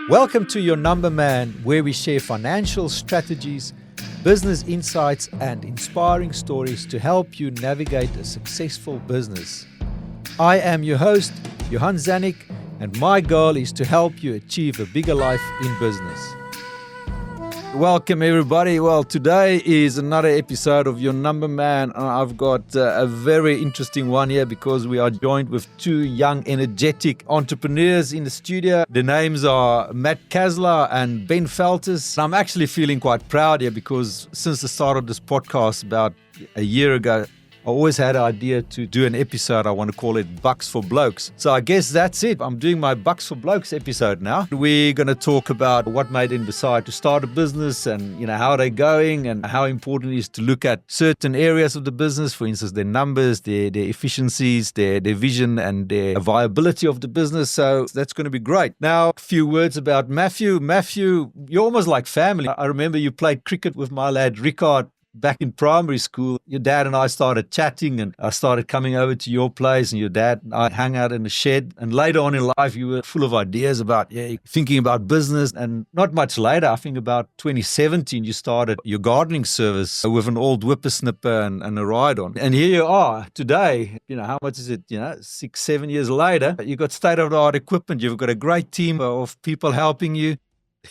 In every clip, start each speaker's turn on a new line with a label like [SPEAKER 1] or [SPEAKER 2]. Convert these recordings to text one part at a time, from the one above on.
[SPEAKER 1] Welcome to Your Number Man, where we share financial strategies, business insights, and inspiring stories to help you navigate a successful business. I am your host, Johan Zanik, and my goal is to help you achieve a bigger life in business. Welcome everybody. Well, today is another episode of Your Number Man. I've got a very interesting one here because we are joined with two young, energetic entrepreneurs in the studio. The names are Matt Kazla and Ben Feltus. I'm actually feeling quite proud here because since the start of this podcast about a year ago, I always had an idea to do an episode. I want to call it Bucks for Blokes. So I guess that's it. I'm doing my Bucks for Blokes episode now. We're going to talk about what made them decide to start a business and, how they're going and how important it is to look at certain areas of the business. For instance, their numbers, their efficiencies, their vision and their viability of the business. So that's going to be great. Now, a few words about Matthew. Matthew, you're almost like family. I remember you played cricket with my lad Ricard back in primary school. Your dad and I started chatting and I started coming over to your place and your dad and I hung out in the shed. And later on in life, you were full of ideas about, thinking about business. And not much later, I think about 2017, you started your gardening service with an old whippersnipper and a ride-on. And here you are today, how much is it, 6-7 years later, you've got state-of-the-art equipment. You've got a great team of people helping you.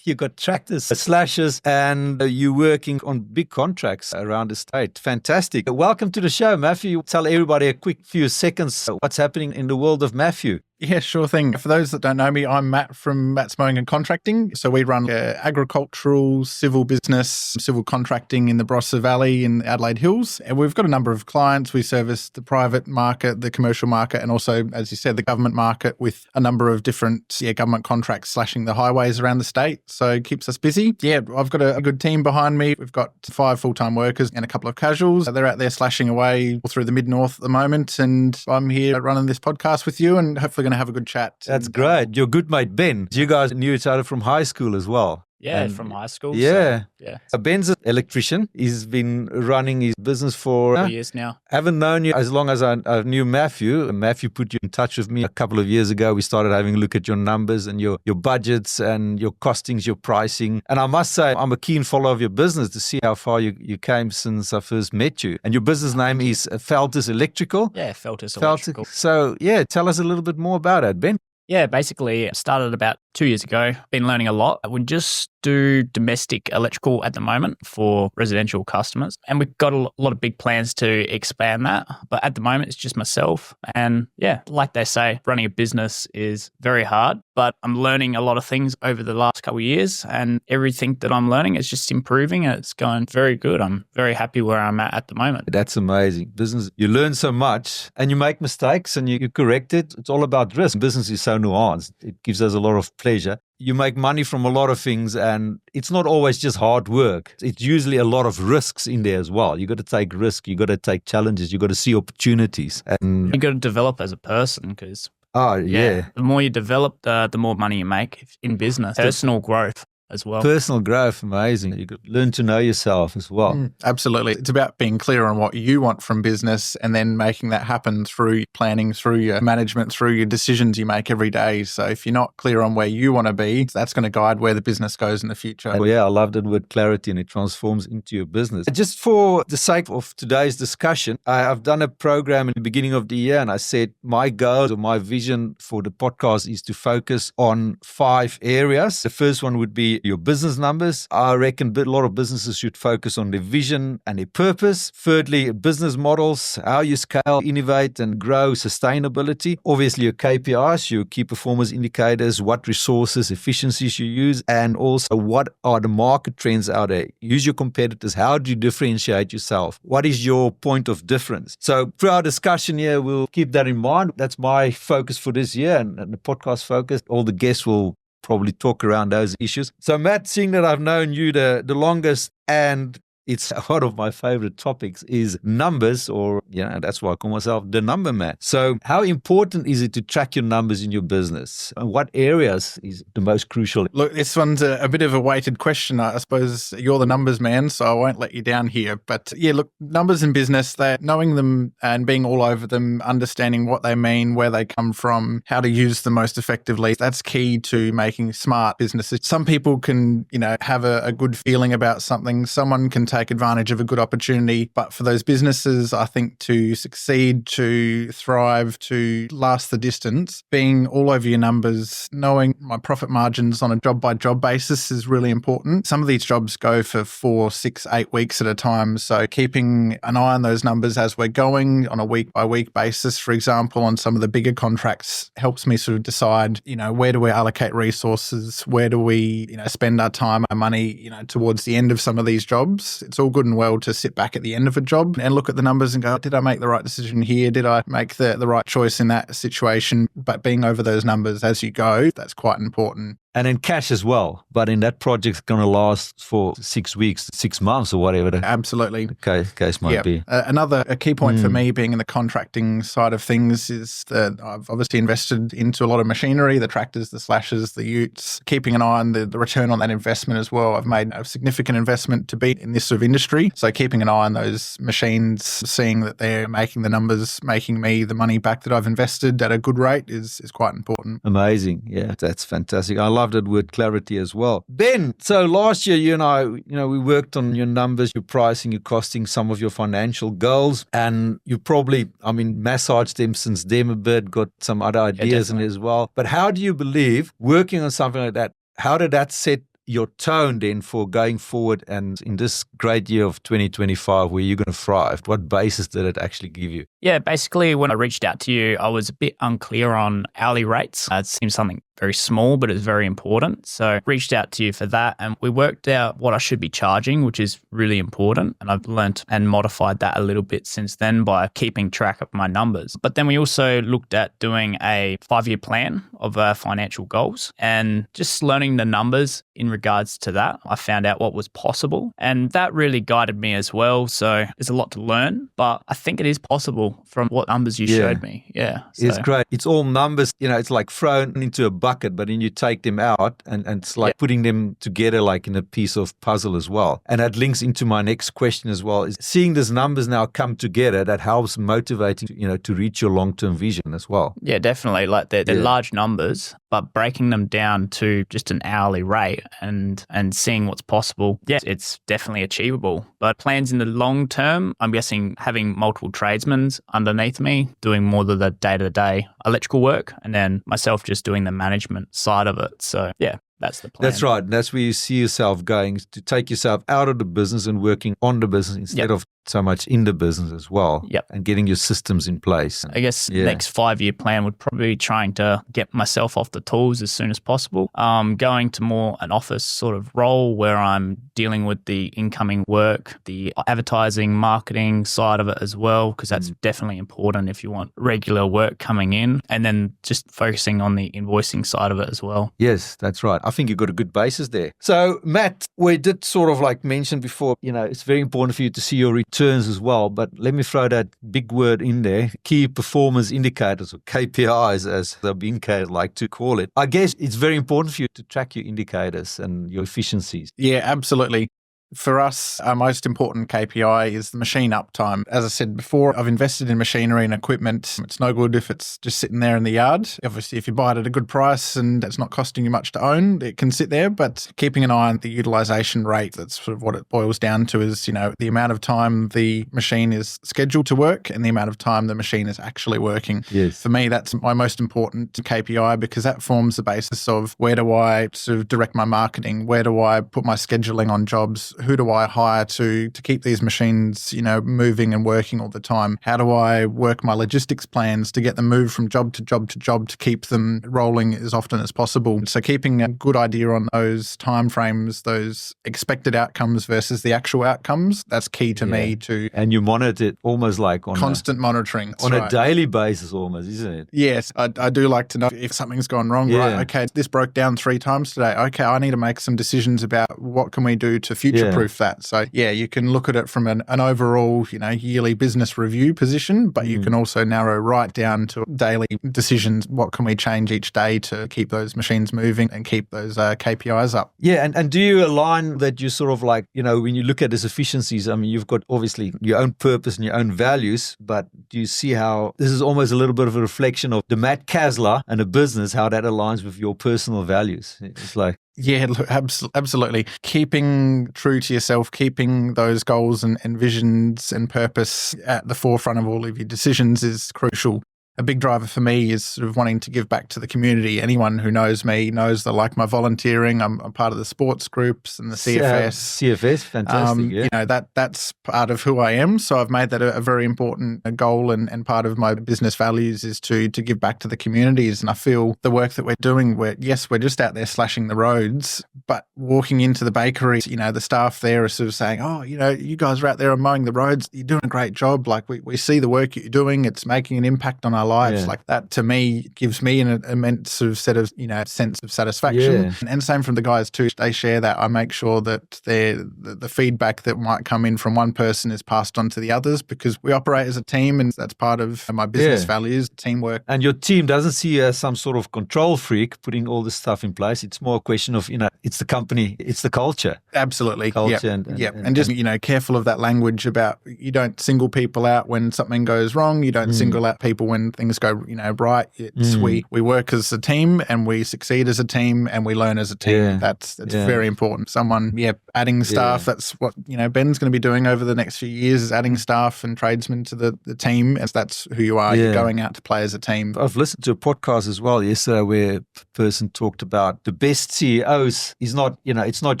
[SPEAKER 1] You've got tractors, slashers, and you're working on big contracts around the state. Fantastic. Welcome to the show, Matthew. Tell everybody a quick few seconds what's happening in the world of Matthew.
[SPEAKER 2] Yeah, sure thing. For those that don't know me, I'm Matt from Matt's Mowing and Contracting. So we run agricultural, civil business, civil contracting in the Barossa Valley in Adelaide Hills. And we've got a number of clients. We service the private market, the commercial market, and also, as you said, the government market with a number of different government contracts slashing the highways around the state. So it keeps us busy. Yeah, I've got a good team behind me. We've got 5 full-time workers and a couple of casuals. They're out there slashing away all through the mid-north at the moment. And I'm here running this podcast with you and hopefully going to have a good chat.
[SPEAKER 1] That's great. Your good mate, Ben. You guys knew each other from high school as well.
[SPEAKER 3] Yeah, from high school.
[SPEAKER 1] Yeah.
[SPEAKER 3] So
[SPEAKER 1] Ben's an electrician. He's been running his business for
[SPEAKER 3] 4 years now.
[SPEAKER 1] Haven't known you as long as I knew Matthew. Matthew put you in touch with me a couple of years ago. We started having a look at your numbers and your budgets and your costings, your pricing. And I must say, I'm a keen follower of your business to see how far you came since I first met you. And your business name is Feltus Electrical.
[SPEAKER 3] Yeah, Feltus Electrical.
[SPEAKER 1] So, tell us a little bit more about it, Ben.
[SPEAKER 3] Yeah, basically started about 2 years ago. Been learning a lot. We just do domestic electrical at the moment for residential customers. And we've got a lot of big plans to expand that. But at the moment, it's just myself. And like they say, running a business is very hard. But I'm learning a lot of things over the last couple of years. And everything that I'm learning is just improving. And it's going very good. I'm very happy where I'm at the moment.
[SPEAKER 1] That's amazing. Business, you learn so much and you make mistakes and you correct it. It's all about risk. Business is so nuanced. It gives us a lot of pleasure. You make money from a lot of things and it's not always just hard work. It's usually a lot of risks in there as well. You got to take risk. You got to take challenges. You got to see opportunities. And
[SPEAKER 3] you got to develop as a person because
[SPEAKER 1] the
[SPEAKER 3] more you develop, the more money you make in business. Personal growth as well.
[SPEAKER 1] Personal growth, amazing. You could learn to know yourself as well.
[SPEAKER 2] Absolutely. It's about being clear on what you want from business and then making that happen through planning, through your management, through your decisions you make every day. So if you're not clear on where you want to be, that's going to guide where the business goes in the future.
[SPEAKER 1] I love that word clarity and it transforms into your business. Just for the sake of today's discussion, I've done a program in the beginning of the year and I said my goal or my vision for the podcast is to focus on 5 areas. The first one would be your business numbers. I reckon a lot of businesses should focus on their vision and their purpose. Thirdly, business models, how you scale, innovate and grow sustainability. Obviously, your KPIs, your key performance indicators, what resources, efficiencies you use, and also what are the market trends out there. Use your competitors. How do you differentiate yourself? What is your point of difference? So through our discussion here, we'll keep that in mind. That's my focus for this year and the podcast focus. All the guests will probably talk around those issues. So Matt, seeing that I've known you the longest and It's one of my favorite topics is numbers, or, that's why I call myself the number man. So how important is it to track your numbers in your business? And what areas is the most crucial?
[SPEAKER 2] Look, this one's a bit of a weighted question. I suppose you're the numbers man, so I won't let you down here. But yeah, look, numbers in business, they're knowing them and being all over them, understanding what they mean, where they come from, how to use them most effectively. That's key to making smart businesses. Some people can, have a good feeling about something. Someone can take advantage of a good opportunity. But for those businesses, I think to succeed, to thrive, to last the distance, being all over your numbers, knowing my profit margins on a job by job basis is really important. Some of these jobs go for 4, 6, 8 weeks at a time. So keeping an eye on those numbers as we're going on a week by week basis, for example, on some of the bigger contracts helps me sort of decide, where do we allocate resources? Where do we, spend our time, our money, towards the end of some of these jobs? It's all good and well to sit back at the end of a job and look at the numbers and go, did I make the right decision here? Did I make the right choice in that situation? But being over those numbers as you go, that's quite important.
[SPEAKER 1] And then cash as well. But in that project's going to last for 6 weeks, 6 months or whatever.
[SPEAKER 2] Absolutely.
[SPEAKER 1] The case might be.
[SPEAKER 2] A key point for me being in the contracting side of things is that I've obviously invested into a lot of machinery, the tractors, the slashers, the utes, keeping an eye on the return on that investment as well. I've made a significant investment to be in this sort of industry. So keeping an eye on those machines, seeing that they're making the numbers, making me the money back that I've invested at a good rate is quite important.
[SPEAKER 1] Amazing. Yeah, that's fantastic. I love that word clarity as well. Ben, so last year you and I, we worked on your numbers, your pricing, your costing, some of your financial goals, and you probably, massaged them since then a bit, got some other ideas in it as well. But how do you believe working on something like that, how did that set your tone then for going forward and in this great year of 2025 where you're going to thrive? What basis did it actually give you?
[SPEAKER 3] Yeah, basically when I reached out to you, I was a bit unclear on hourly rates. It seems something very small, but it's very important. So reached out to you for that and we worked out what I should be charging, which is really important. And I've learnt and modified that a little bit since then by keeping track of my numbers. But then we also looked at doing a 5-year plan of our financial goals and just learning the numbers in regards to that. I found out what was possible and that really guided me as well. So there's a lot to learn, but I think it is possible from what numbers you showed me. Yeah. So.
[SPEAKER 1] It's great. It's all numbers, it's like thrown into a bucket, but then you take them out and it's like putting them together like in a piece of puzzle as well. And that links into my next question as well, is seeing these numbers now come together, that helps motivating, to reach your long-term vision as well.
[SPEAKER 3] Yeah, definitely. Like they're large numbers, but breaking them down to just an hourly rate and seeing what's possible. Yeah, it's definitely achievable. But plans in the long term, I'm guessing having multiple tradesmen underneath me, doing more of the day-to-day electrical work, and then myself just doing the management side of it. So yeah, that's the plan.
[SPEAKER 1] That's right. That's where you see yourself going, to take yourself out of the business and working on the business instead of so much in the business as well.
[SPEAKER 3] Yep.
[SPEAKER 1] And getting your systems in place.
[SPEAKER 3] I guess the next 5-year plan would probably be trying to get myself off the tools as soon as possible. Going to more an office sort of role where I'm dealing with the incoming work, the advertising, marketing side of it as well, because that's definitely important if you want regular work coming in, and then just focusing on the invoicing side of it as well.
[SPEAKER 1] Yes, that's right. I think you've got a good basis there. So Matt, we did sort of like mention before, it's very important for you to see your returns as well, but let me throw that big word in there, key performance indicators, or KPIs as the Binka like to call it. I guess it's very important for you to track your indicators and your efficiencies.
[SPEAKER 2] Yeah, absolutely. For us, our most important KPI is the machine uptime. As I said before, I've invested in machinery and equipment. It's no good if it's just sitting there in the yard. Obviously, if you buy it at a good price and it's not costing you much to own, it can sit there. But keeping an eye on the utilization rate, that's sort of what it boils down to, is, the amount of time the machine is scheduled to work and the amount of time the machine is actually working.
[SPEAKER 1] Yes.
[SPEAKER 2] For me, that's my most important KPI, because that forms the basis of where do I sort of direct my marketing? Where do I put my scheduling on jobs? Who do I hire to keep these machines, moving and working all the time? How do I work my logistics plans to get them moved from job to job to job to keep them rolling as often as possible? So keeping a good idea on those timeframes, those expected outcomes versus the actual outcomes, that's key to me too.
[SPEAKER 1] And you monitor it almost like on
[SPEAKER 2] constant monitoring.
[SPEAKER 1] On a daily basis almost, isn't it?
[SPEAKER 2] Yes, I do like to know if something's gone wrong. Right, okay, this broke down 3 times today. Okay, I need to make some decisions about what can we do to future future-proof that. So yeah, you can look at it from an overall, yearly business review position, but you can also narrow right down to daily decisions. What can we change each day to keep those machines moving and keep those KPIs up?
[SPEAKER 1] Yeah, and do you align that you sort of like, when you look at these efficiencies, I mean, you've got obviously your own purpose and your own values, but do you see how this is almost a little bit of a reflection of the Matt Kazla and a business, how that aligns with your personal values? It's like...
[SPEAKER 2] Yeah, look, absolutely. Keeping true to yourself, keeping those goals and visions and purpose at the forefront of all of your decisions is crucial. A big driver for me is sort of wanting to give back to the community. Anyone who knows me knows that I like my volunteering. I'm part of the sports groups and the CFS.
[SPEAKER 1] CFS, fantastic.
[SPEAKER 2] That's part of who I am. So I've made that a very important goal, and part of my business values is to give back to the communities. And I feel the work that we're doing, we're just out there slashing the roads, but walking into the bakery, the staff there are sort of saying, oh, you guys are out there mowing the roads. You're doing a great job. Like we see the work you're doing. It's making an impact on our lives.
[SPEAKER 1] Yeah.
[SPEAKER 2] Like that to me gives me an immense sort of set of sense of satisfaction.
[SPEAKER 1] Yeah.
[SPEAKER 2] And same from the guys too. They share that. I make sure that the feedback that might come in from one person is passed on to the others, because we operate as a team, and that's part of my business values, teamwork.
[SPEAKER 1] And your team doesn't see you as some sort of control freak putting all this stuff in place. It's more a question of, it's the company, it's the culture.
[SPEAKER 2] Absolutely.
[SPEAKER 1] Culture
[SPEAKER 2] and just careful of that language about, you don't single people out when something goes wrong. You don't single out people when things go right. It's we work as a team, and we succeed as a team, and we learn as a team.
[SPEAKER 1] Yeah.
[SPEAKER 2] That's very important. Someone adding staff. That's what Ben's going to be doing over the next few years, is adding staff and tradesmen to the team, as that's who you are. You're going out to play as a team.
[SPEAKER 1] I've listened to a podcast as well yesterday where a person talked about the best CEOs is not, it's not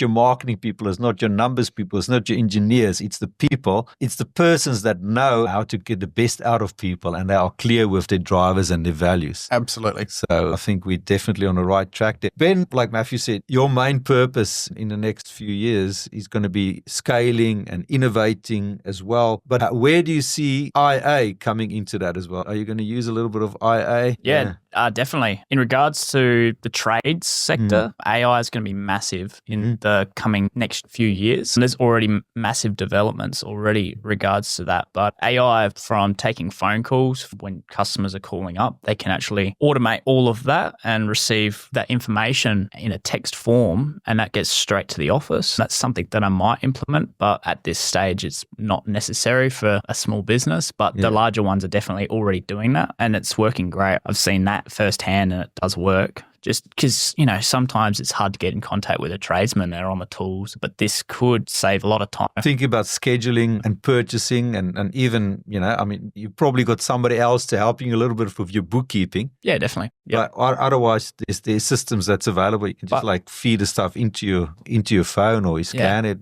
[SPEAKER 1] your marketing people, it's not your numbers people, it's not your engineers, it's the people, it's the persons that know how to get the best out of people, and they are clear with their drivers and their values.
[SPEAKER 2] Absolutely.
[SPEAKER 1] So I think we're definitely on the right track there. Ben, like Matthew said, your main purpose in the next few years is going to be scaling and innovating as well. But where do you see IA coming into that as well? Are you going to use a little bit of IA?
[SPEAKER 3] Yeah. Definitely. In regards to the trades sector, AI is going to be massive in the coming next few years. And there's already massive developments already regards to that. But AI, from taking phone calls when customers are calling up, they can actually automate all of that and receive that information in a text form, and that gets straight to the office. That's something that I might implement, but at this stage, it's not necessary for a small business. But the larger ones are definitely already doing that, and it's working great. I've seen that firsthand, and it does work. Just because, sometimes it's hard to get in contact with a tradesman. They're on the tools, but this could save a lot of time.
[SPEAKER 1] Think about scheduling and purchasing and even, you've probably got somebody else to help you a little bit with your bookkeeping.
[SPEAKER 3] Yeah, definitely.
[SPEAKER 1] But otherwise, there's systems that's available. You can just feed the stuff into your phone, or you scan it.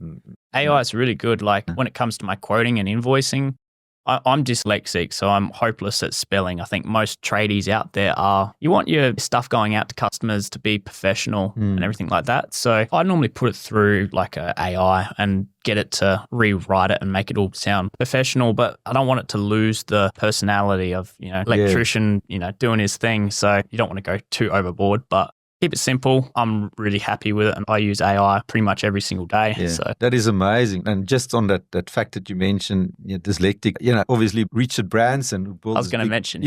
[SPEAKER 3] AI is really good. Like when it comes to my quoting and invoicing, I'm dyslexic, so I'm hopeless at spelling. I think most tradies out there are. You want your stuff going out to customers to be professional and everything like that. So I normally put it through like a AI and get it to rewrite it and make it all sound professional, but I don't want it to lose the personality of, electrician, doing his thing. So you don't want to go too overboard, but keep it simple. I'm really happy with it, and I use AI pretty much every single day.
[SPEAKER 1] Yeah,
[SPEAKER 3] so
[SPEAKER 1] that is amazing. And just on that fact that you mentioned, dyslexic, obviously Richard Branson.
[SPEAKER 3] I was going to mention.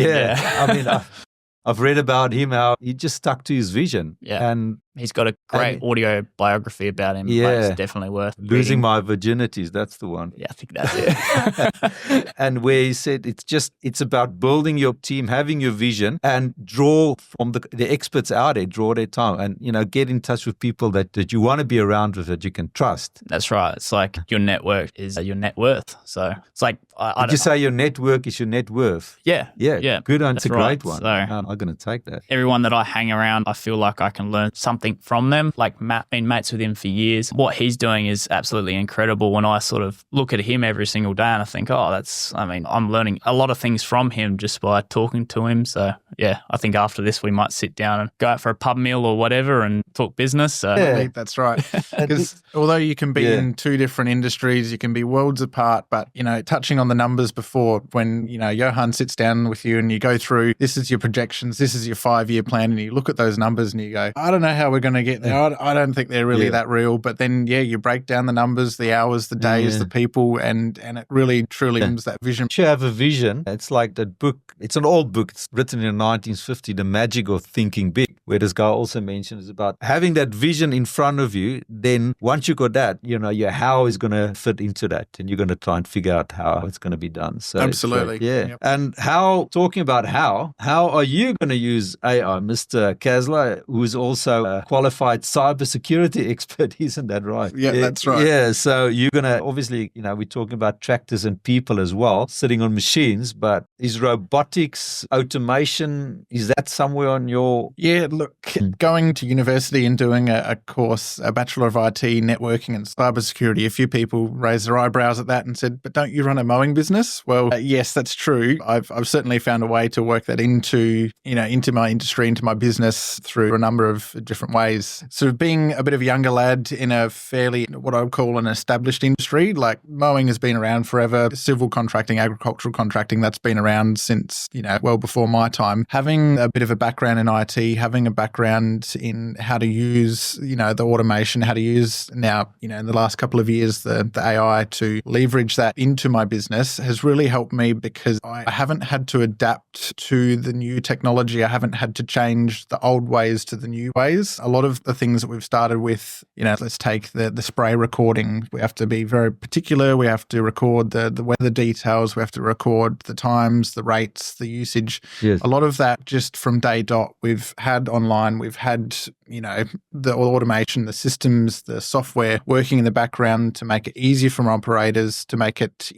[SPEAKER 1] I've read about him, how he just stuck to his vision.
[SPEAKER 3] Yeah.
[SPEAKER 1] And
[SPEAKER 3] he's got a great audio biography about him.
[SPEAKER 1] Yeah.
[SPEAKER 3] It's definitely worth
[SPEAKER 1] Losing
[SPEAKER 3] reading.
[SPEAKER 1] My Virginities, that's the one.
[SPEAKER 3] Yeah, I think that's it.
[SPEAKER 1] And where he said it's about building your team, having your vision, and draw from the experts out there, draw their time, and get in touch with people that you want to be around with, that you can trust.
[SPEAKER 3] That's right. It's like your network is your net worth. So it's like
[SPEAKER 1] Did you say your network is your net worth?
[SPEAKER 3] Yeah.
[SPEAKER 1] Yeah. Good one. It's a
[SPEAKER 3] right.
[SPEAKER 1] great one.
[SPEAKER 3] So,
[SPEAKER 1] I'm going to take that.
[SPEAKER 3] Everyone that I hang around, I feel like I can learn something from them. Like Matt, been mates with him for years. What he's doing is absolutely incredible. When I sort of look at him every single day and I think, I'm learning a lot of things from him just by talking to him. So yeah, I think after this we might sit down and go out for a pub meal or whatever and talk business. So.
[SPEAKER 2] Yeah, that's right. Because although you can be in two different industries, you can be worlds apart, but touching on the numbers before, when Johan sits down with you and you go through, this is your projections, this is your 5-year plan, and you look at those numbers and you go, I don't know how we're going to get there. I don't think they're really that real. But then, you break down the numbers, the hours, the days, the people, and it really, truly becomes that vision.
[SPEAKER 1] You have a vision. It's like that book. It's an old book. It's written in 1950, The Magic of Thinking Big, where this guy also mentions about having that vision in front of you. Then once you got that, your how is going to fit into that. And you're going to try and figure out how it's going to be done. So
[SPEAKER 2] absolutely.
[SPEAKER 1] Yep. And talking about how are you going to use AI? Mr. Kazla, who's also a qualified cybersecurity expert, isn't that right?
[SPEAKER 2] Yeah, that's right.
[SPEAKER 1] Yeah, so you're going to, obviously, we're talking about tractors and people as well, sitting on machines, but is robotics, automation, is that somewhere on your...
[SPEAKER 2] Yeah, look, going to university and doing a course, a Bachelor of IT, Networking and Cybersecurity, a few people raised their eyebrows at that and said, but don't you run a mowing business? Well, yes, that's true. I've certainly found a way to work that into my industry, into my business through a number of different ways. Sort of being a bit of a younger lad in a fairly, what I would call an established industry, like mowing has been around forever, civil contracting, agricultural contracting, that's been around since, well before my time. Having a bit of a background in IT, having a background in how to use, the automation, how to use now, in the last couple of years, the AI to leverage that into my business has really helped me because I haven't had to adapt to the new technology. I haven't had to change the old ways to the new ways. A lot of the things that we've started with, let's take the spray recording. We have to be very particular. We have to record the weather details. We have to record the times, the rates, the usage.
[SPEAKER 1] Yes.
[SPEAKER 2] A lot of that just from day dot we've had online. We've had, the automation, the systems, the software working in the background to make it easier for operators, to make it,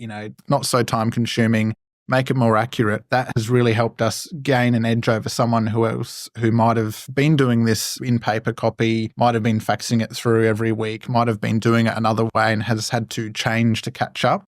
[SPEAKER 2] not so time consuming, make it more accurate. That has really helped us gain an edge over someone who might have been doing this in paper copy, might have been faxing it through every week, might have been doing it another way and has had to change to catch up,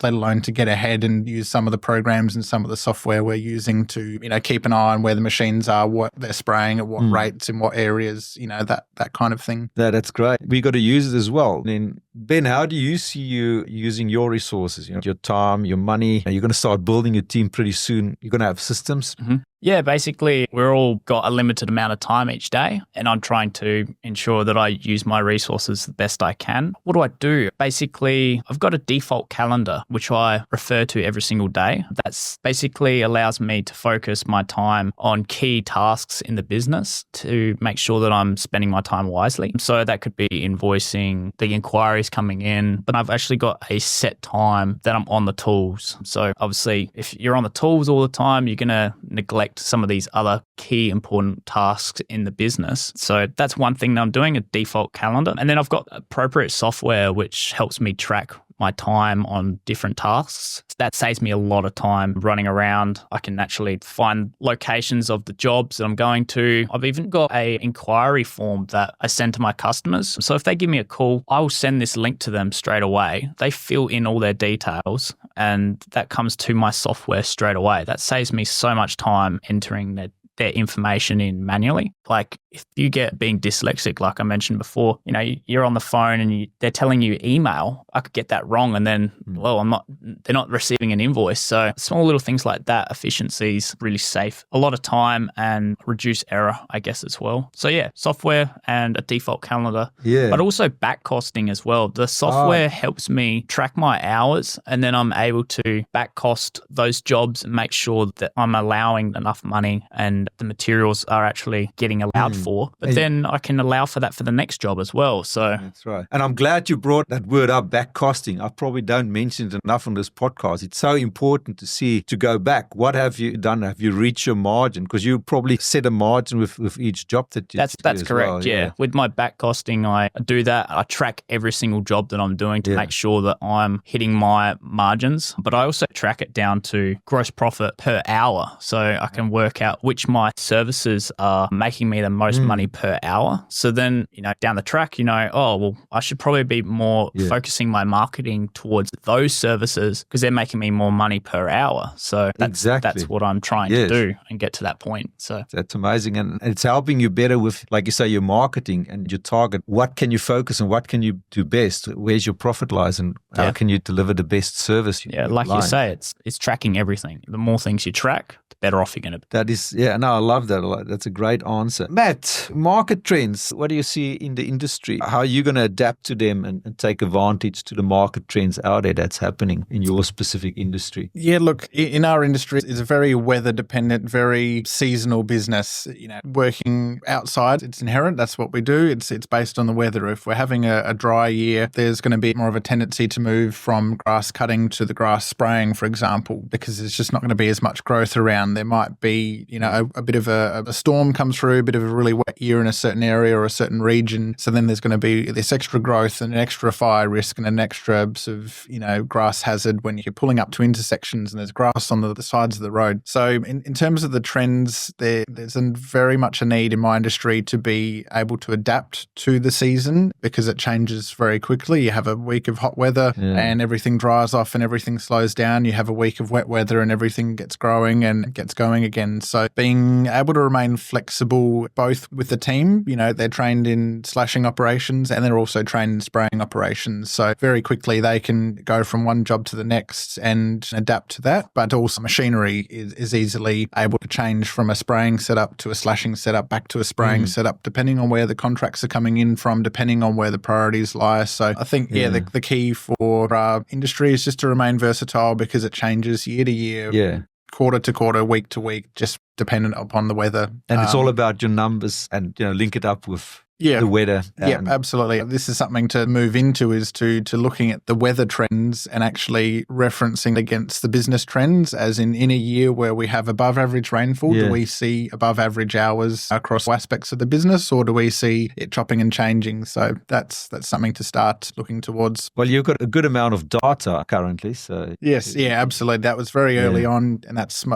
[SPEAKER 2] let alone to get ahead and use some of the programs and some of the software we're using to, keep an eye on where the machines are, what they're spraying, at what rates, in what areas, that kind of thing.
[SPEAKER 1] That's great. We got to use it as well. Then, Ben, how do you see you using your resources, your time, your money? You're going to start building your team pretty soon. You're going to have systems.
[SPEAKER 3] Mm-hmm. Yeah, basically, we're all got a limited amount of time each day, and I'm trying to ensure that I use my resources the best I can. What do I do? Basically, I've got a default calendar, which I refer to every single day. That's basically allows me to focus my time on key tasks in the business to make sure that I'm spending my time wisely. So that could be invoicing, the inquiries coming in, but I've actually got a set time that I'm on the tools. So obviously, if you're on the tools all the time, you're going to neglect some of these other key important tasks in the business. So that's one thing that I'm doing, a default calendar. And then I've got appropriate software which helps me track my time on different tasks. That saves me a lot of time running around. I can actually find locations of the jobs that I'm going to. I've even got a inquiry form that I send to my customers. So if they give me a call, I will send this link to them straight away. They fill in all their details and that comes to my software straight away. That saves me so much time entering their information in manually. Like if you get being dyslexic, like I mentioned before, you're on the phone and they're telling you email, I could get that wrong and then, they're not receiving an invoice. So small little things like that, efficiencies, really save a lot of time and reduce error, I guess, as well. So yeah, software and a default calendar, but also back costing as well. The software helps me track my hours and then I'm able to back cost those jobs and make sure that I'm allowing enough money and the materials are actually getting allowed for, but then I can allow for that for the next job as well. So
[SPEAKER 1] that's right. And I'm glad you brought that word up, back costing. I probably don't mention it enough on this podcast. It's so important to go back. What have you done? Have you reached your margin? Because you probably set a margin with each job that you do.
[SPEAKER 3] That's correct. Well. Yeah. With my back costing, I do that. I track every single job that I'm doing to make sure that I'm hitting my margins, but I also track it down to gross profit per hour. So I can work out which my services are making me the most money per hour. So then, down the track, I should probably be more focusing my marketing towards those services because they're making me more money per hour. So that's what I'm trying to do and get to that point. So
[SPEAKER 1] that's amazing. And it's helping you better with, like you say, your marketing and your target. What can you focus on? What can you do best? Where's your profit lies and how can you deliver the best service?
[SPEAKER 3] Yeah, like you say, it's tracking everything. The more things you track, the better off you're going to be.
[SPEAKER 1] That is, and no, I love that a lot. That's a great answer. Matt, market trends, what do you see in the industry? How are you going to adapt to them and take advantage to the market trends out there that's happening in your specific industry?
[SPEAKER 2] Yeah, look, in our industry, it's a very weather dependent, very seasonal business. Working outside, it's inherent. That's what we do. It's based on the weather. If we're having a dry year, there's going to be more of a tendency to move from grass cutting to the grass spraying, for example, because there's just not going to be as much growth around. There might be, a bit of a storm comes through, a bit of a really wet year in a certain area or a certain region. So then there's going to be this extra growth and an extra fire risk and an extra sort of, grass hazard when you're pulling up to intersections and there's grass on the sides of the road. So in terms of the trends, there's very much a need in my industry to be able to adapt to the season because it changes very quickly. You have a week of hot weather and everything dries off and everything slows down. You have a week of wet weather and everything gets growing and gets going again. So being able to remain flexible both with the team, they're trained in slashing operations and they're also trained in spraying operations. So very quickly they can go from one job to the next and adapt to that. But also machinery is easily able to change from a spraying setup to a slashing setup back to a spraying setup, depending on where the contracts are coming in from, depending on where the priorities lie. So I think, the key for our industry is just to remain versatile because it changes year to year, quarter to quarter, week to week, just dependent upon the weather.
[SPEAKER 1] And it's all about your numbers and, link it up with the weather.
[SPEAKER 2] Yeah, absolutely. This is something to move into is to looking at the weather trends and actually referencing against the business trends, as in a year where we have above average rainfall, do we see above average hours across aspects of the business or do we see it chopping and changing? So that's something to start looking towards.
[SPEAKER 1] Well, you've got a good amount of data currently. So
[SPEAKER 2] yes, absolutely. That was very early on. And that's some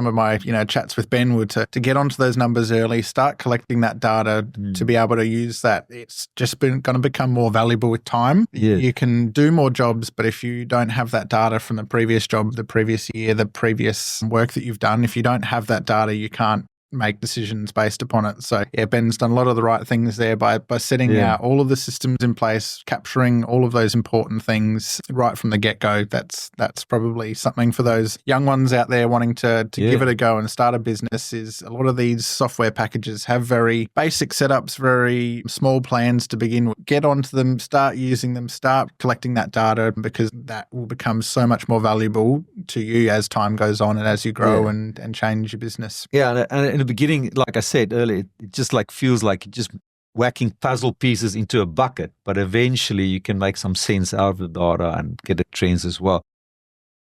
[SPEAKER 2] of my chats with Ben were to get onto those numbers early, start collecting that data to be able to use that. It's just going to become more valuable with time. You can do more jobs, but if you don't have that data from the previous job, the previous year, the previous work that you've done, if you don't have that data, you can't make decisions based upon it. So Ben's done a lot of the right things there by setting out all of the systems in place, capturing all of those important things right from the get-go. That's probably something for those young ones out there wanting to give it a go and start a business. Is a lot of these software packages have very basic setups, very small plans to begin with. Get onto them, start using them, start collecting that data because that will become so much more valuable to you as time goes on and as you grow and change your business.
[SPEAKER 1] Yeah, and in the beginning, like I said earlier, it just feels like you're just whacking puzzle pieces into a bucket, but eventually you can make some sense out of the data and get the trends as well.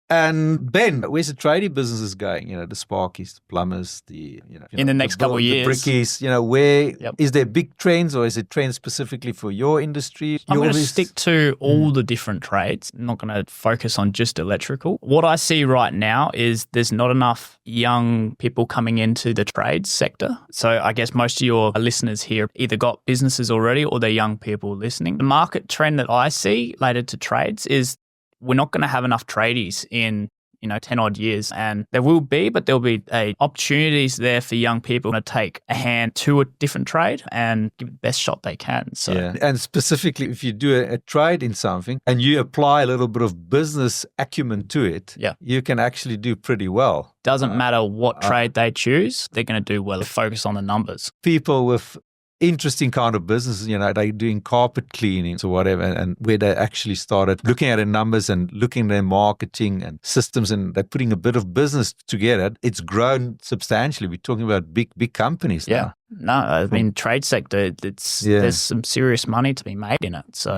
[SPEAKER 1] And Ben, where's the tradie businesses going? The Sparkies, the plumbers,
[SPEAKER 3] in the next couple of years,
[SPEAKER 1] the brickies. Where is there big trends, or is it trends specifically for your industry?
[SPEAKER 3] I'm going to stick to all the different trades. I'm not going to focus on just electrical. What I see right now is there's not enough young people coming into the trades sector. So I guess most of your listeners here either got businesses already or they're young people listening. The market trend that I see related to trades is we're not going to have enough tradies in 10 odd years, and there will be, but there'll be opportunities there for young people to take a hand to a different trade and give it the best shot they can. So
[SPEAKER 1] and specifically if you do a trade in something and you apply a little bit of business acumen to it, you can actually do pretty well.
[SPEAKER 3] Doesn't matter what trade they choose, they're going to do well. They focus on the numbers.
[SPEAKER 1] People with interesting kind of businesses, they're doing carpet cleaning or whatever, and where they actually started looking at their numbers and looking at their marketing and systems, and they're putting a bit of business together. It's grown substantially. We're talking about big companies now.
[SPEAKER 3] No, I mean, trade sector, there's some serious money to be made in it. So,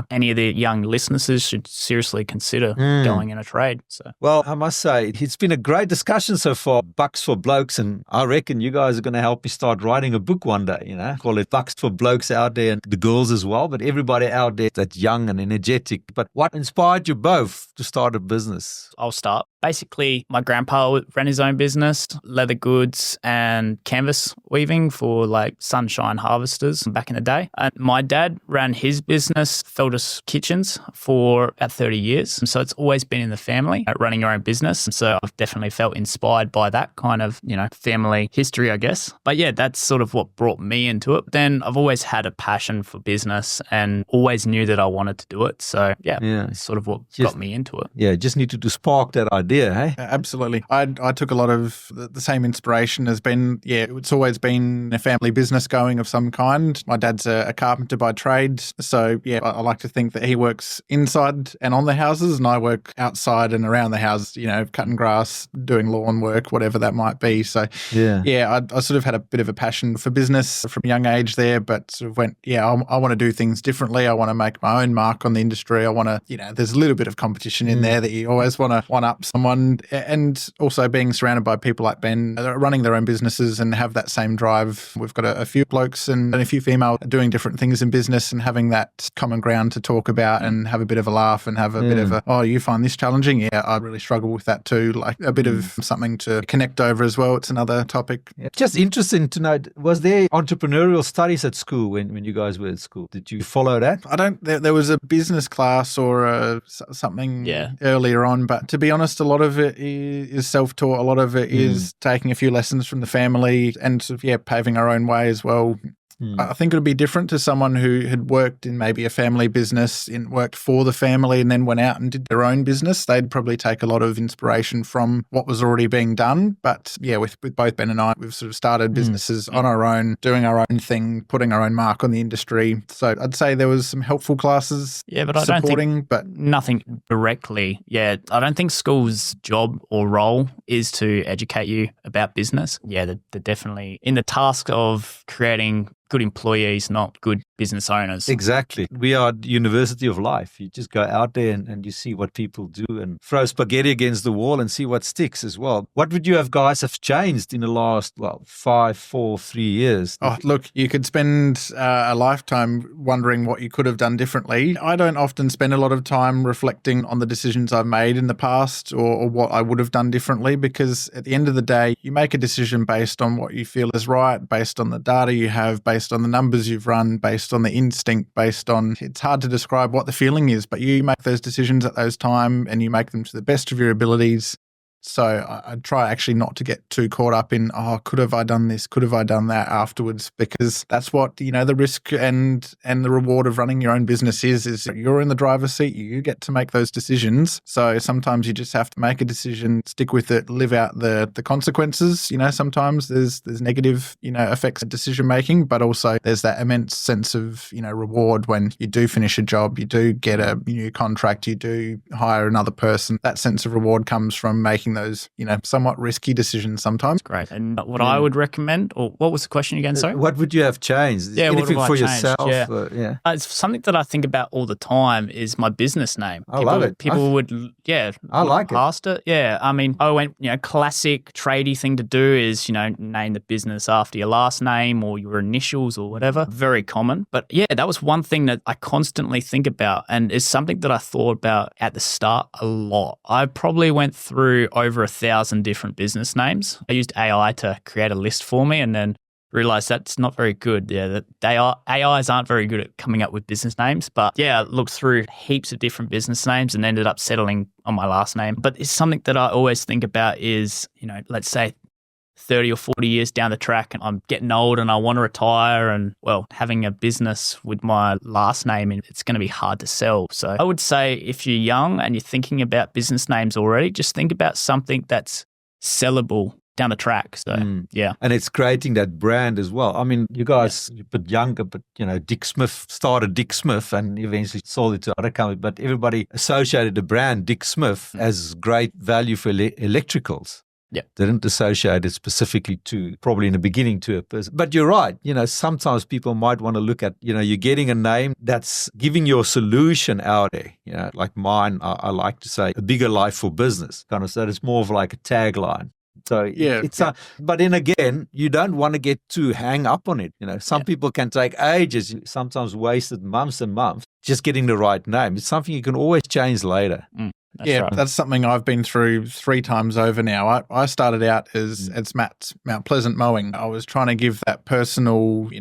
[SPEAKER 3] any of the young listeners should seriously consider going in a trade. So,
[SPEAKER 1] well, I must say, it's been a great discussion so far, Bucks for Blokes, and I reckon you guys are going to help me start writing a book one day, call it Bucks for Blokes out there, and the girls as well, but everybody out there that's young and energetic. But what inspired you both to start a business?
[SPEAKER 3] I'll start. Basically, my grandpa ran his own business, leather goods and canvas weaving for sunshine harvesters back in the day. And my dad ran his business, Feltus Kitchens, for about 30 years. So it's always been in the family, running your own business. So I've definitely felt inspired by that kind of, family history, I guess. But that's sort of what brought me into it. Then I've always had a passion for business and always knew that I wanted to do it. So it's sort of what got me into it.
[SPEAKER 1] Yeah, just needed to spark that idea. idea, hey?
[SPEAKER 2] Absolutely. I took a lot of the same inspiration as been, it's always been a family business going of some kind. My dad's a carpenter by trade. So, I like to think that he works inside and on the houses, and I work outside and around the house, cutting grass, doing lawn work, whatever that might be. So, I sort of had a bit of a passion for business from a young age there, but sort of went, I want to do things differently. I want to make my own mark on the industry. I want to, there's a little bit of competition in there that you always want to one up someone, and also being surrounded by people like Ben running their own businesses and have that same drive. We've got a few blokes and a few female doing different things in business, and having that common ground to talk about and have a bit of a laugh and have a bit of you find this challenging? Yeah, I really struggle with that too. Like a bit of something to connect over as well. It's another topic.
[SPEAKER 1] Yeah. Just interesting to know, was there entrepreneurial studies at school when you guys were at school? Did you follow that?
[SPEAKER 2] There was a business class or something earlier on, but to be honest, a lot of it is self-taught. A lot of it is taking a few lessons from the family and sort of, paving our own way as well. I think it would be different to someone who had worked in maybe a family business and worked for the family and then went out and did their own business. They'd probably take a lot of inspiration from what was already being done. But with both Ben and I, we've sort of started businesses on our own, doing our own thing, putting our own mark on the industry. So I'd say there was some helpful classes
[SPEAKER 3] but I don't think nothing directly. I don't think school's job or role is to educate you about business. They're definitely in the task of creating good employees, not good business owners.
[SPEAKER 1] Exactly. We are the university of life. You just go out there and you see what people do and throw spaghetti against the wall and see what sticks as well. What would you guys have changed in the last, 5, 4, 3 years?
[SPEAKER 2] Oh, look, you could spend a lifetime wondering what you could have done differently. I don't often spend a lot of time reflecting on the decisions I've made in the past or what I would have done differently, because at the end of the day, you make a decision based on what you feel is right, based on the data you have, based on the numbers you've run, based on the instinct, it's hard to describe what the feeling is, but you make those decisions at those times and you make them to the best of your abilities. So I try actually not to get too caught up in, could have I done this? Could have I done that afterwards? Because that's what, the risk and the reward of running your own business is you're in the driver's seat. You get to make those decisions. So sometimes you just have to make a decision, stick with it, live out the consequences. Sometimes there's negative, effects of decision making, but also there's that immense sense of, reward when you do finish a job, you do get a new contract, you do hire another person. That sense of reward comes from making those, somewhat risky decisions sometimes.
[SPEAKER 3] Great. And what I would recommend, or what was the question again, sorry?
[SPEAKER 1] What would you have changed?
[SPEAKER 3] Anything
[SPEAKER 1] for yourself?
[SPEAKER 3] It's something that I think about all the time is my business name.
[SPEAKER 1] I love it.
[SPEAKER 3] People would,
[SPEAKER 1] I like it.
[SPEAKER 3] Past it. Yeah. I mean, I went, classic tradie thing to do is, name the business after your last name or your initials or whatever. Very common. But that was one thing that I constantly think about, and it's something that I thought about at the start a lot. I probably went through over 1,000 different business names. I used AI to create a list for me and then realized that's not very good. AIs aren't very good at coming up with business names. But I looked through heaps of different business names and ended up settling on my last name. But it's something that I always think about is, let's say 30 or 40 years down the track and I'm getting old and I want to retire, and having a business with my last name, it's going to be hard to sell. So I would say if you're young and you're thinking about business names already, just think about something that's sellable down the track. So
[SPEAKER 1] and it's creating that brand as well. I mean, you guys you're a bit younger, but Dick Smith started Dick Smith and eventually sold it to other companies, but everybody associated the brand Dick Smith as great value for electricals. Didn't associate it specifically to, probably in the beginning, to a person. But you're right. Sometimes people might want to look at, you're getting a name that's giving your solution out there. Like mine, I like to say, a bigger life for business. Kind of, so it's more of like a tagline. So but then again, you don't want to get too hang up on it. Some people can take ages, sometimes wasted months and months, just getting the right name. It's something you can always change later.
[SPEAKER 3] That's right.
[SPEAKER 2] That's something I've been through 3 times over now. I started out as Mount Pleasant Mowing. I was trying to give that personal,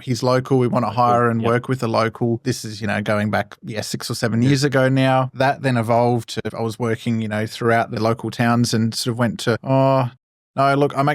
[SPEAKER 2] he's local, we want to hire and work with a local. This is, going back 6 or 7 years ago now. That then evolved to, I was working, throughout the local towns and sort of went to, No, look, I'm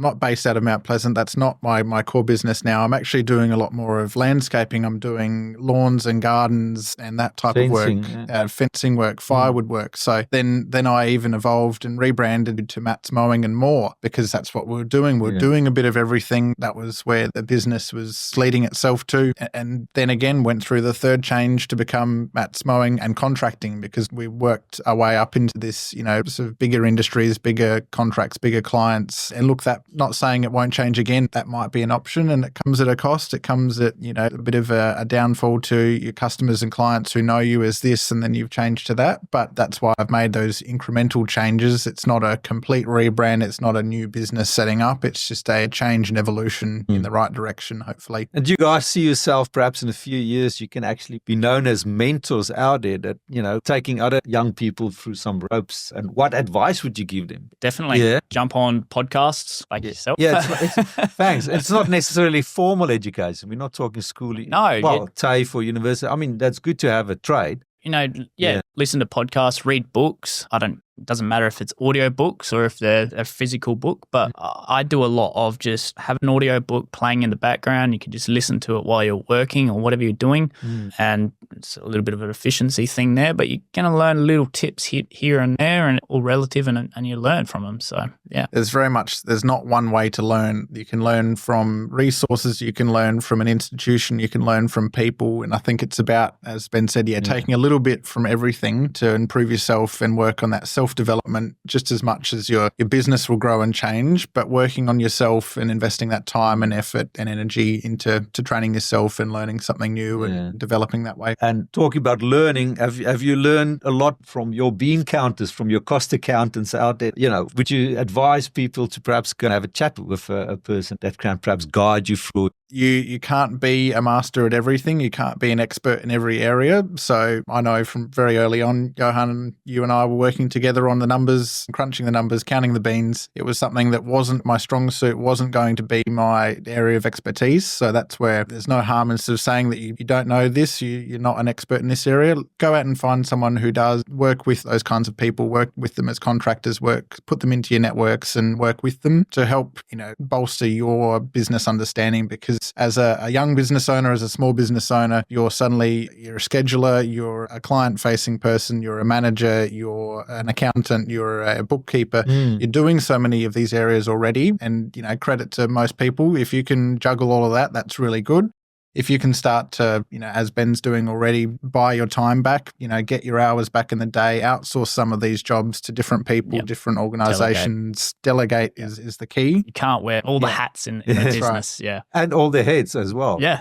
[SPEAKER 2] not based out of Mount Pleasant. That's not my core business now. I'm actually doing a lot more of landscaping. I'm doing lawns and gardens and that type of work, fencing work, firewood work. So then I even evolved and rebranded to Matt's Mowing and more, because that's what we were doing. We were doing a bit of everything. That was where the business was leading itself to. And then again, went through the third change to become Matt's Mowing and contracting, because we worked our way up into this, sort of bigger industries, bigger contracts, bigger clients. And look, that not saying it won't change again. That might be an option, and it comes at a cost. It comes at, a bit of a downfall to your customers and clients who know you as this, and then you've changed to that. But that's why I've made those incremental changes. It's not a complete rebrand. It's not a new business setting up. It's just a change and evolution in the right direction, hopefully.
[SPEAKER 1] And you guys see yourself perhaps in a few years, you can actually be known as mentors out there that, taking other young people through some ropes. And what advice would you give them?
[SPEAKER 3] Definitely jump on podcasts like yourself.
[SPEAKER 1] Yeah, thanks. It's not necessarily formal education. We're not talking schooling.
[SPEAKER 3] No.
[SPEAKER 1] Well, TAFE or university. I mean, that's good to have a trade.
[SPEAKER 3] Listen to podcasts, read books. It doesn't matter if it's audio books or if they're a physical book, but I do a lot of just have an audio book playing in the background. You can just listen to it while you're working or whatever you're doing. And it's a little bit of an efficiency thing there, but you're going to learn little tips here and there, and all relative, and you learn from them. So, yeah.
[SPEAKER 2] There's not one way to learn. You can learn from resources, you can learn from an institution, you can learn from people. And I think it's about, as Ben said, taking a little bit from everything to improve yourself and work on that self-development just as much as your business will grow and change, but working on yourself and investing that time and effort and energy into training yourself and learning something new and developing that way.
[SPEAKER 1] And talking about learning, have you learned a lot from your bean counters, from your cost accountants out there? Would you advise people to perhaps go and have a chat with a person that can perhaps guide you through?
[SPEAKER 2] You can't be a master at everything. You can't be an expert in every area. So I know from very early on, Johan, you and I were working together on the numbers, crunching the numbers, counting the beans. It was something that wasn't my strong suit, wasn't going to be my area of expertise. So that's where there's no harm in sort of saying that you don't know this, you're not an expert in this area. Go out and find someone who does, work with those kinds of people, work with them as contractors, put them into your networks and work with them to help, bolster your business understanding, because as a young business owner, as a small business owner, you're a scheduler, you're a client-facing person, you're a manager, you're an accountant, you're a bookkeeper. You're doing so many of these areas already, and credit to most people. If you can juggle all of that, that's really good. If you can start to, as Ben's doing already, buy your time back, get your hours back in the day, outsource some of these jobs to different people, different organizations. Delegate is the key.
[SPEAKER 3] You can't wear all the hats in the business. Right. Yeah.
[SPEAKER 1] And all the heads as well.
[SPEAKER 3] Yeah.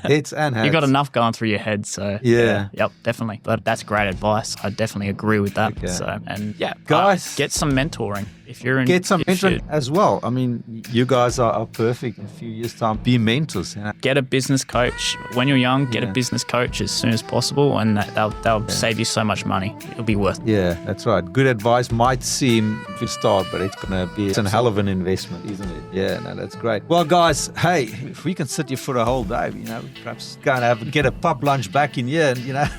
[SPEAKER 1] Heads and hats.
[SPEAKER 3] You've got enough going through your head. So, yep, definitely. But that's great advice. I definitely agree with that. Okay. So, and guys, get some mentoring. If you're in,
[SPEAKER 1] get some mentoring as well. I mean, you guys are perfect. In a few years' time, be mentors.
[SPEAKER 3] Get a business coach when you're young. Get a business coach as soon as possible, and they'll save you so much money. It'll be worth it.
[SPEAKER 1] Yeah, that's right. Good advice might seem to start, but it's gonna be a hell of an investment, isn't it? Yeah, no, that's great. Well, guys, hey, if we can sit here for a whole day, perhaps go and get a pub lunch back in here, and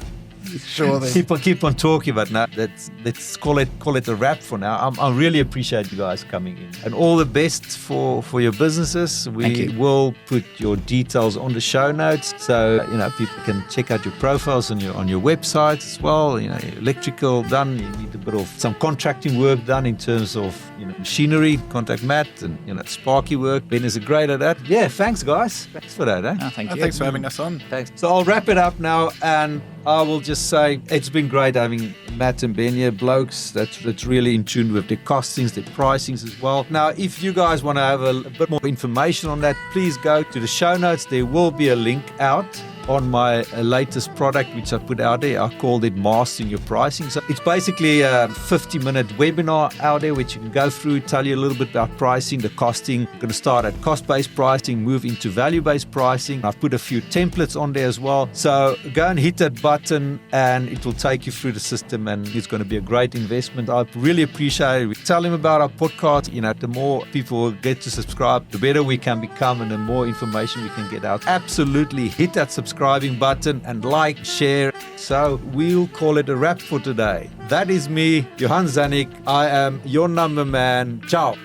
[SPEAKER 2] Sure.
[SPEAKER 1] Keep on talking, but now let's call it a wrap for now. I really appreciate you guys coming in, and all the best for your businesses. We will put your details on the show notes, so people can check out your profiles on your website as well. Electrical done. You need a bit of some contracting work done in terms of machinery. Contact Matt, and Sparky work. Ben is great at that. Yeah, thanks guys. Thanks for that.
[SPEAKER 3] Thank you.
[SPEAKER 2] Thanks for having us on.
[SPEAKER 1] Thanks. So I'll wrap it up now, and I will just say it's been great having Matt and Ben here, Blokes. That's really in tune with their costings, their pricings as well. Now, if you guys want to have a bit more information on that, please go to the show notes. There will be a link out on my latest product, which I put out there. I called it Mastering Your Pricing. So it's basically a 50-minute webinar out there, which you can go through, tell you a little bit about pricing, the costing. I'm going to start at cost-based pricing, move into value-based pricing. I've put a few templates on there as well. So go and hit that button, and it will take you through the system, and it's going to be a great investment. I really appreciate it. Tell them about our podcast. The more people get to subscribe, the better we can become, and the more information we can get out. Absolutely hit that subscribing button and like, share. So we'll call it a wrap for today. That is me, Johan Zanik. I am your number man. Ciao.